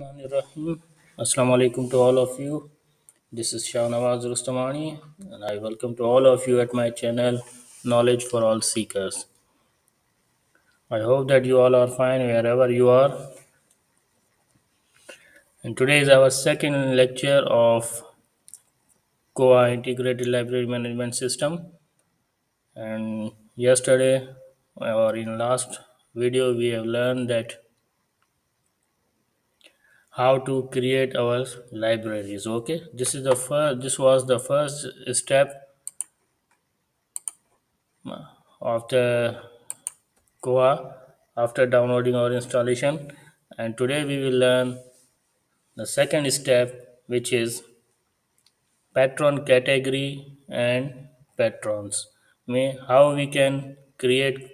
Bismillahirrahmanirrahim. Assalamu alaikum to all of you. This is Shahnawaz Rustamani, and I welcome to all of you at my channel, Knowledge for All Seekers. I hope that you all are fine wherever you are. And today is our second lecture of KOHA Integrated Library Management System. And yesterday, or in last video, we have learned that how to create our libraries. Okay, this is the first. This was the first step of the KOHA after downloading or installation, and today we will learn the second step, which is patron category and patrons. How we can create,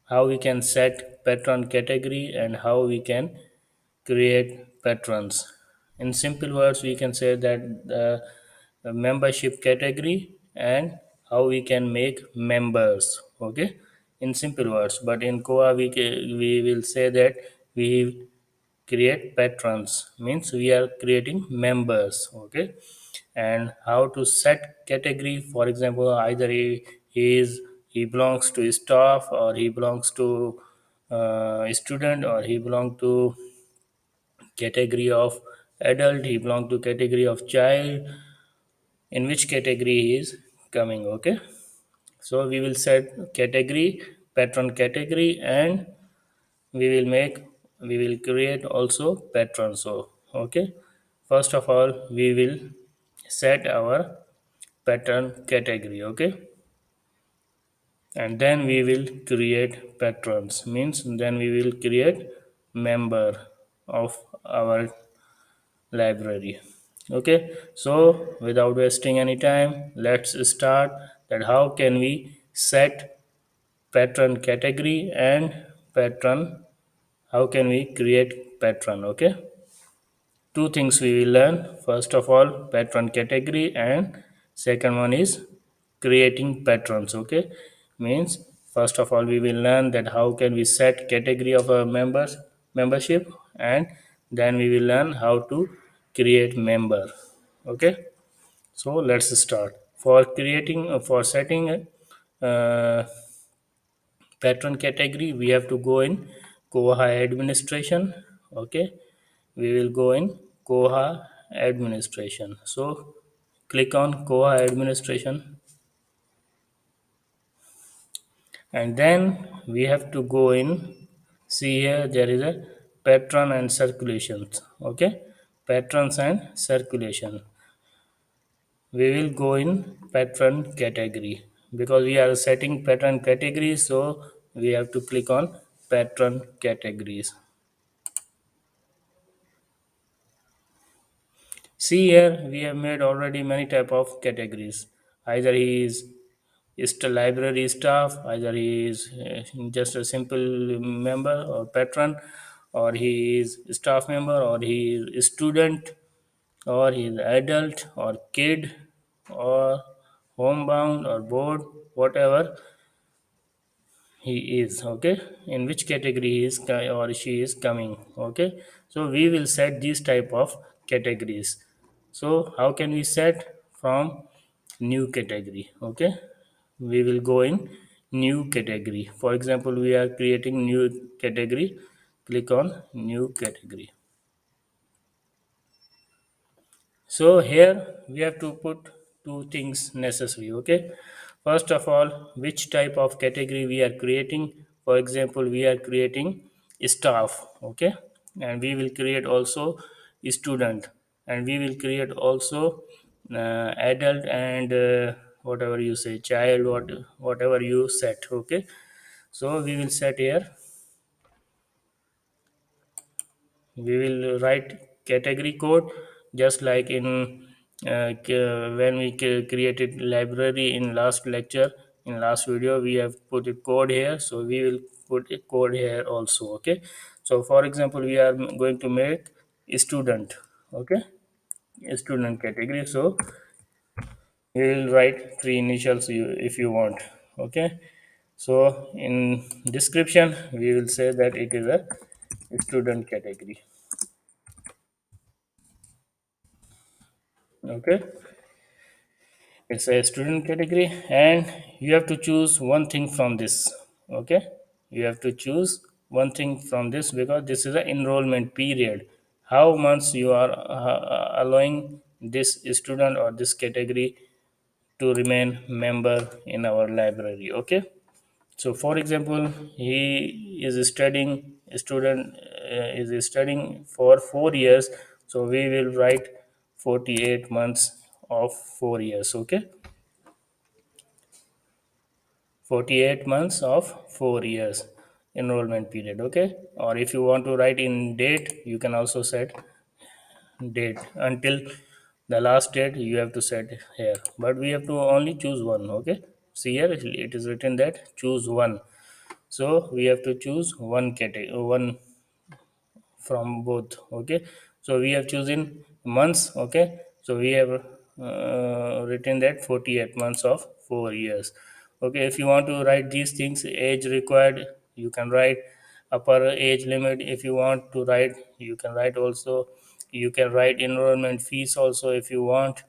how we can set patron category, and how we can create patrons. In simple words, we can say that the membership category and how we can make members. Okay, in simple words. But in Koa, we will say that we create patrons, means we are creating members. Okay, and how to set category. For example, either he belongs to staff, or he belongs to student, or he belongs to category of adult, he belong to category of child, in which category he is coming. Okay, so we will set category, patron category, and we will make, we will create also patron. So okay, first of all we will set our patron category. Okay, and then we will create patrons, means then we will create member of our library. Okay, so without wasting any time, let's start that how can we set patron category and patron, how can we create patron. Okay, two things we will learn. First of all, patron category, and second one is creating patrons. Okay, means first of all we will learn that how can we set category of our members membership, and then we will learn how to create member. Okay, so let's start. For creating, for setting patron category, we have to go in KOHA administration. Okay, we will go in KOHA administration. So click on KOHA administration, and then we have to go in. See here, there is a patron and circulations. Okay, patrons and circulation. We will go in patron category because we are setting patron category, so we have to click on patron categories. See here, we have made already many type of categories. Either he is the library staff, either he is just a simple member or patron, or he is staff member, or he is student, or he is adult, or kid, or homebound, or board, whatever he is. Okay, in which category he is or she is coming. Okay, so we will set these type of categories. So how can we set? From new category. Okay, we will go in new category. For example, we are creating new category. Click on new category. So here we have to put two things necessary. Okay, first of all, which type of category we are creating. For example, we are creating staff. Okay, and we will create also student, and we will create also adult, and whatever you say, child, whatever you set. Okay, so we will set here, we will write category code, just like in when we created library in last lecture, in last video we have put a code here, so we will put a code here also. Okay, so for example, we are going to make student. Okay, a student category, so we will write three initials if you want. Okay, so in description we will say that it is a student category. Okay, it's a student category, and you have to choose one thing from this. Okay, you have to choose one thing from this because this is an enrollment period. How months you are allowing this student or this category to remain member in our library. Okay, so for example, he is studying student is studying for 4 years, so we will write 48 months of 4 years. Okay, 48 months of 4 years enrollment period. Okay, or if you want to write in date, you can also set date until the last date you have to set here, but we have to only choose one. Okay, see here it is written that choose one, so we have to choose one category, one from both. Okay, so we have chosen months. Okay, so we have written that 48 months of 4 years. Okay, if you want to write these things, age required, you can write upper age limit. If you want to write, you can write also. You can write enrollment fees also if you want,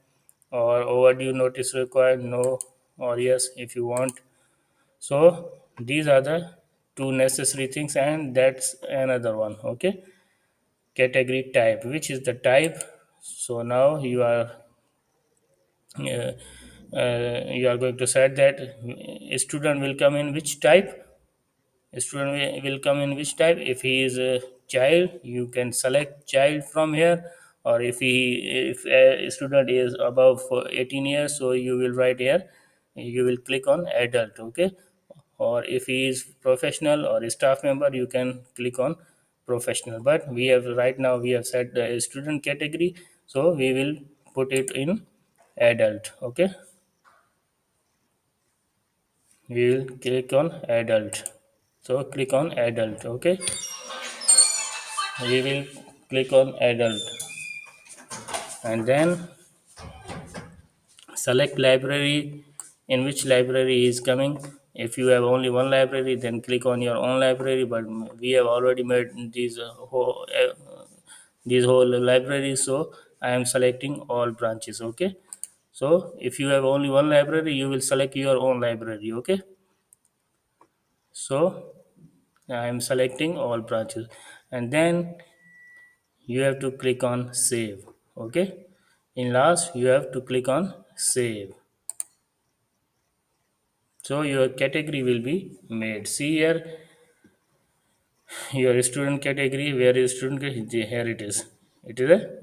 or overdue notice required, no or yes if you want. So these are the two necessary things, and that's another one. Okay, category type, which is the type. So now uh, you are going to set that a student will come in which type. A student will come in which type. If he is a child, you can select child from here, or if a student is above for 18 years, so you will write here, you will click on adult. Okay, or if he is professional or a staff member, you can click on professional. But we have right now we have set the student category, so we will put it in adult. Okay, we will click on adult. So click on adult. Okay, we will click on adult, and then select library, in which library is coming. If you have only one library, then click on your own library, but we have already made these whole libraries, so I am selecting all branches. Okay, so if you have only one library, you will select your own library. Okay, so I am selecting all branches, and then you have to click on save. Okay, in last you have to click on save, so your category will be made. See here, your student category, where is student category? Here it is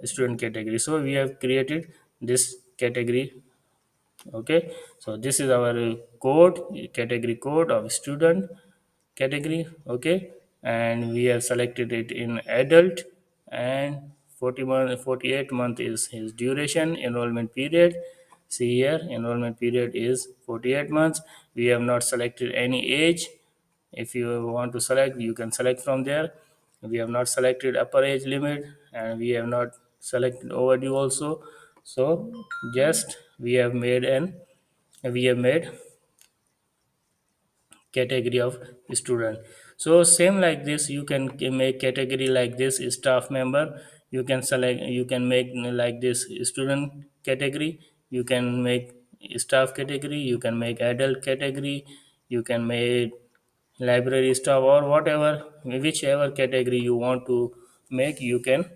a student category, so we have created this category. Okay, so this is our code, category code of student category. Okay, and we have selected it in adult, and 48 month is his duration, enrollment period. See here, enrollment period is 48 months. We have not selected any age. If you want to select, you can select from there. We have not selected upper age limit, and we have not selected overdue also. So just we have made category of student. So same like this, you can make category like this staff member. You can select, you can make like this student category. You can make staff category. You can make adult category. You can make library staff, or whatever, whichever category you want to make, you can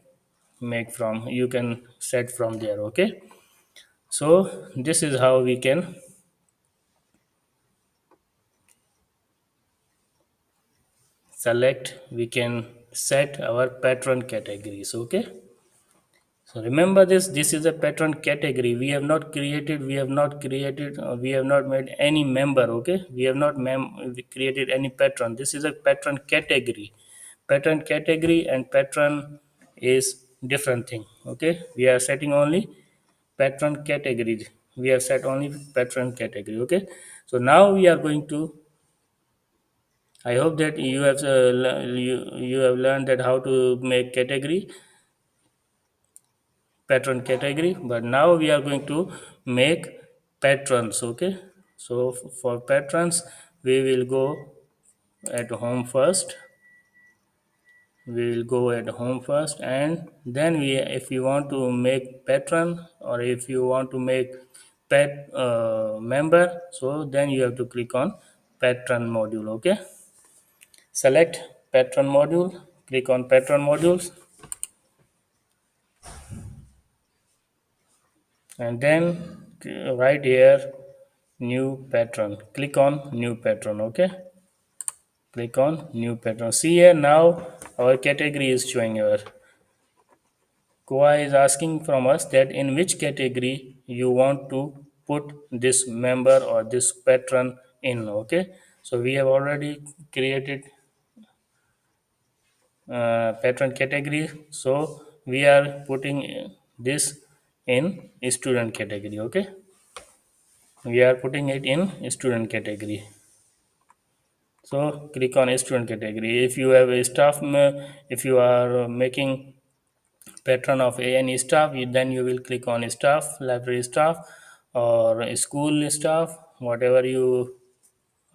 make from, you can set from there. Okay, so this is how we can select, we can set our patron categories. Okay, so remember this, this is a patron category. We have not created, we have not made any member. Okay, we have not created any patron. This is a patron category. Patron category and patron is different thing. Okay, we are setting only patron category. We have set only patron category. Okay, so now we are going to, I hope that you have you have learned that how to make category, patron category. But now we are going to make patrons. Okay, so for patrons, we will go at home first. we will go at home first, and then we, if you want to make patron, or if you want to make pet member, so then you have to click on patron module. Okay, select patron module, click on patron modules, and then right here new patron, click on new patron. Okay, click on new patron. See here, now our category is showing here. KOHA is asking from us that in which category you want to put this member or this patron in. Okay, so we have already created patron category, so we are putting this in student category. Okay, we are putting it in student category. So click on student category. If you have a staff, if you are making patron of any staff, then you will click on staff, library staff, or school staff, whatever you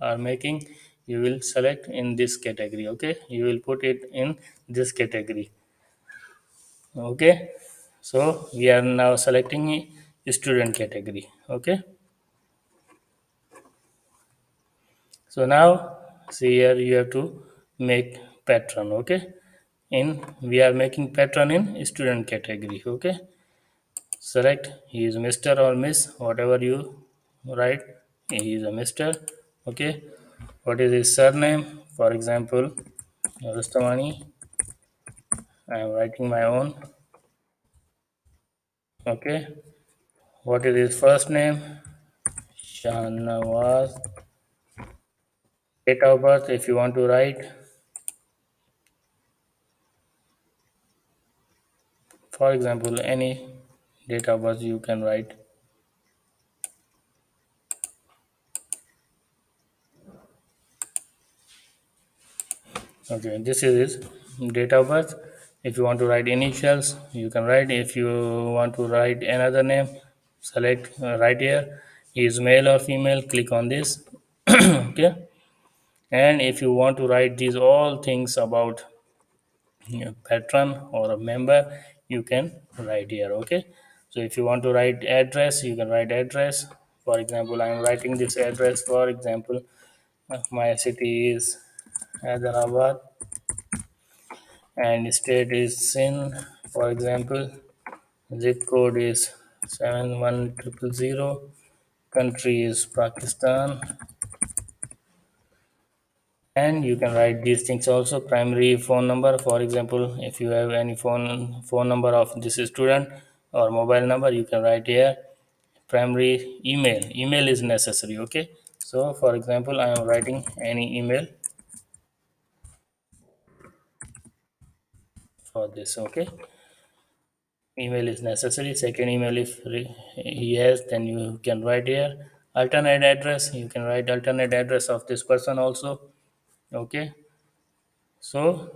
are making, you will select in this category. Okay, you will put it in this category. Okay, so we are now selecting a student category. Okay, so now see here, you have to make patron. Okay, in, we are making patron in student category. Okay, select, he is Mr. or Miss, whatever you write, he is a Mr. Okay, what is his surname? For example, Rustamani. I am writing my own. Okay, what is his first name? Shahnawaz. Date of birth, if you want to write, for example, any date of birth you can write. Okay, this is his date of birth. If you want to write initials, you can write. If you want to write another name, select right here. He is male or female, click on this. Okay, and if you want to write these all things about patron or a member, you can write here. Okay, so if you want to write address, you can write address. For example, I am writing this address. For example, my city is Hyderabad and state is Sindh. For example, zip code is 71000. Country is Pakistan. And you can write these things also. Primary phone number, for example, if you have any phone number of this student or mobile number, you can write here. Primary email is necessary. Okay, so for example, I am writing any email for this. Okay, email is necessary. Second email, if he has, then you can write here. Alternate address, you can write alternate address of this person also. Okay, so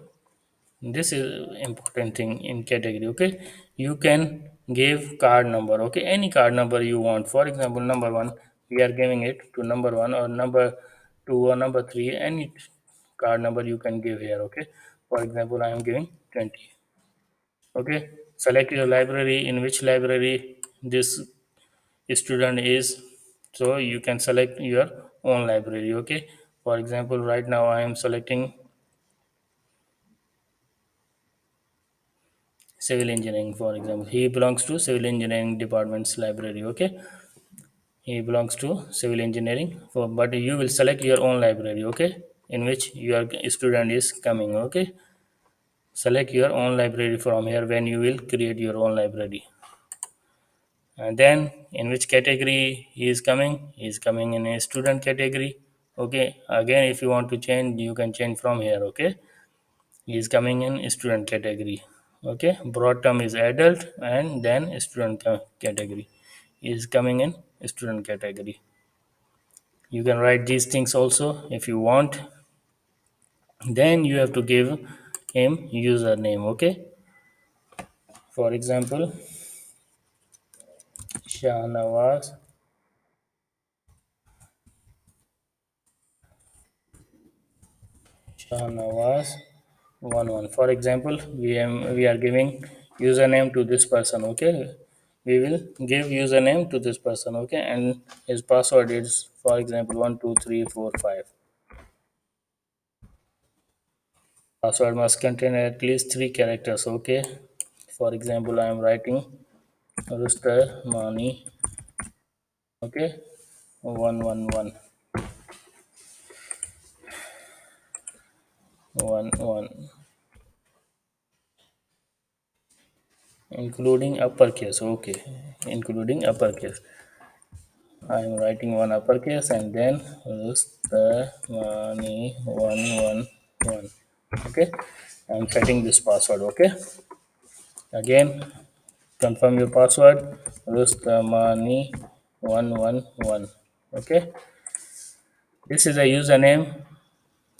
this is important thing in category. Okay, you can give card number. Okay, any card number you want. For example, number one, we are giving it to number one, or number two, or number three. Any card number you can give here. Okay, for example, I am giving 20. Okay, select your library, in which library this student is, so you can select your own library. Okay, for example, right now I am selecting civil engineering. For example, he belongs to civil engineering department's library. Okay, he belongs to civil engineering, for, but you will select your own library. Okay, in which your student is coming. Okay, select your own library from here when you will create your own library. And then in which category he is coming, he is coming in a student category. Okay, again, if you want to change, you can change from here. Okay, he is coming in student category. Okay, broad term is adult, and then student category. He is coming in student category. You can write these things also if you want. Then you have to give him username. Okay, for example, Shahnawaz. Shahnawaz one. For example, we are giving username to this person. Okay, we will give username to this person. Okay, and his password is, for example, 12345. Password must contain at least three characters. Okay, for example, I am writing Rooster Mani. Okay, 11111, including uppercase. Okay, including uppercase. I am writing one uppercase and then the money 111. Okay, I am setting this password. Okay, again confirm your password. Rustamani 111. Okay, this is a username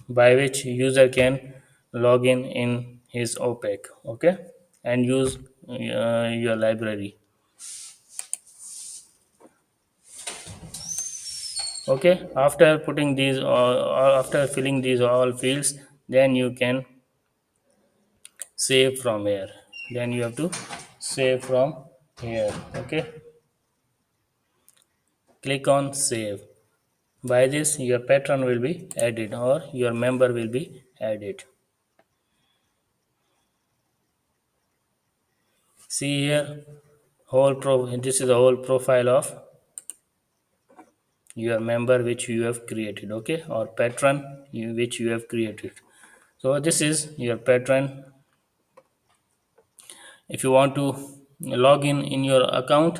by which user can log in his OPEC. Okay, and use your library. Okay, after putting these after filling these all fields, then you can save from here. Then you have to save from here. Okay, click on save. By this your patron will be added or your member will be added. See here, this is the whole profile of your member which you have created. Okay, or patron which you have created. So this is your patron. If you want to log in your account,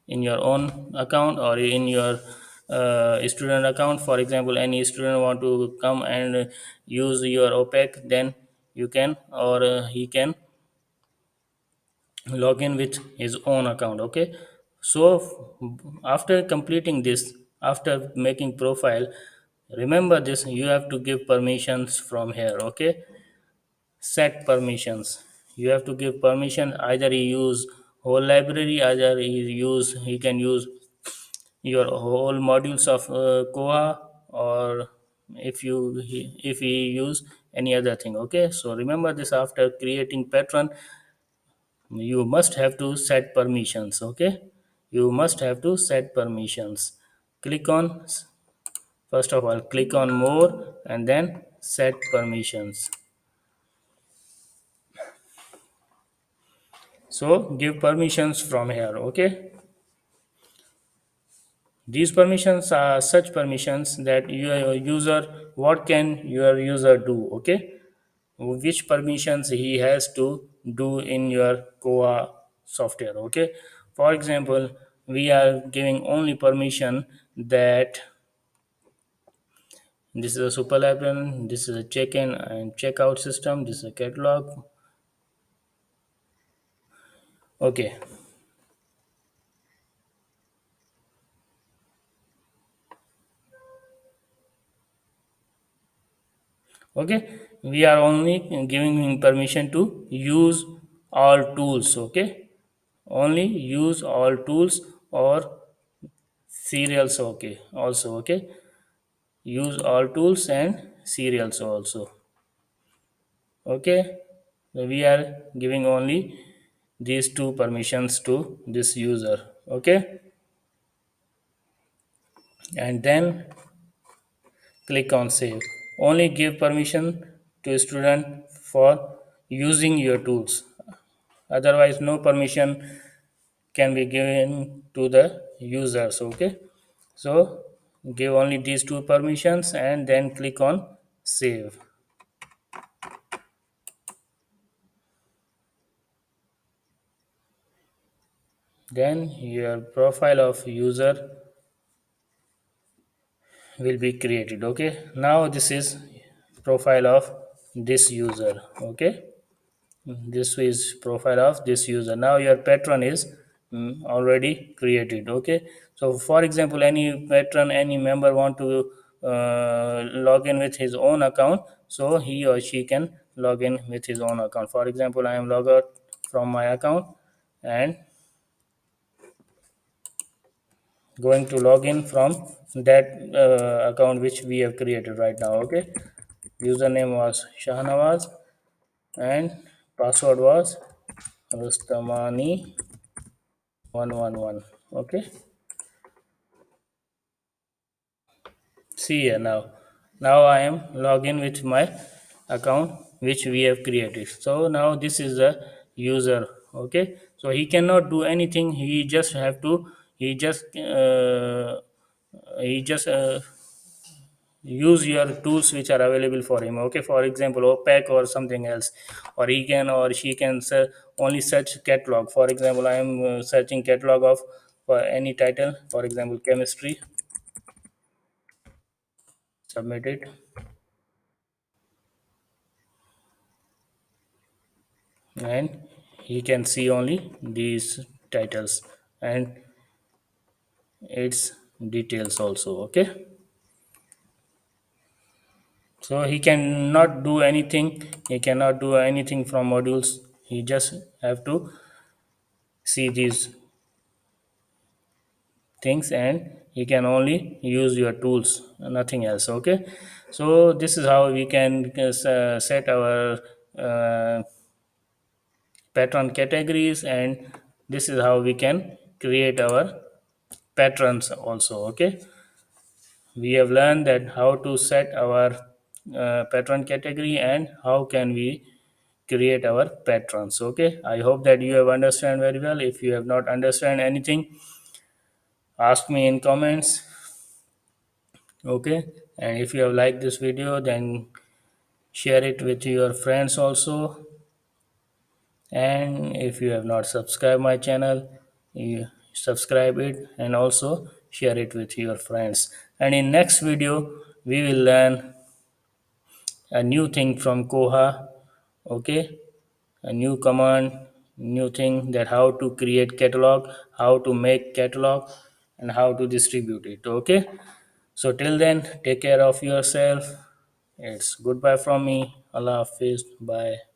in your own account or in your student account, for example, any student want to come and use your OPEC, then you can, or he can log in with his own account. Okay, so after completing this, after making profile, remember this, you have to give permissions from here. Okay, set permissions. You have to give permission, either he use whole library, either he can use your whole modules of KOHA, or if he use any other thing. Okay, so remember this, after creating patron, you must have to set permissions. Okay, you must have to set permissions. Click on, first of all, click on more and then set permissions. So give permissions from here. Okay, these permissions are such permissions that your user, what can your user do? Okay, which permissions he has to do in your KOHA software. Okay, for example, we are giving only permission that this is a super librarian, this is a check-in and check-out system, this is a catalog. Okay, okay, we are only giving him permission to use all tools. Okay, only use all tools or serials. Okay, also. Okay, use all tools and serials also. Okay, so we are giving only these two permissions to this user. Okay, and then click on save. Only give permission to student for using your tools, otherwise no permission can be given to the users. Okay, so give only these two permissions and then click on save. Then your profile of user will be created. Okay, now this is profile of this user. Okay, this is profile of this user. Now your patron is already created. Okay, so for example, any patron, any member want to log in with his own account, so he or she can log in with his own account. For example, I am logged out from my account and going to log in from that account which we have created right now. Okay, username was Shahnawaz and password was Rustamani111. Okay, see here now. Now I am logged in with my account which we have created. So now this is the user. Okay, so he cannot do anything. He just use your tools which are available for him. Okay, for example opac or something else, or he can or she can only search catalog. For example, I am searching catalog of for any title, for example chemistry. Submit it, and he can see only these titles and its details also. Okay, so he cannot do anything. He cannot do anything from modules. He just have to see these things, and you can only use your tools, nothing else. Okay, so this is how we can set our uh, patron categories, and this is how we can create our patrons also. Okay, we have learned that how to set our patron category and how can we create our patrons. Okay, I hope that you have understand very well. If you have not understand anything, ask me in comments. Okay, and if you have liked this video, then share it with your friends also. And if you have not subscribed my channel, you subscribe it and also share it with your friends. And in next video we will learn a new thing from koha. Okay, a new command, new thing, that how to create catalog, how to make catalog, and how to distribute it. Okay, so till then, take care of yourself. It's goodbye from me. Allah Hafiz. Bye.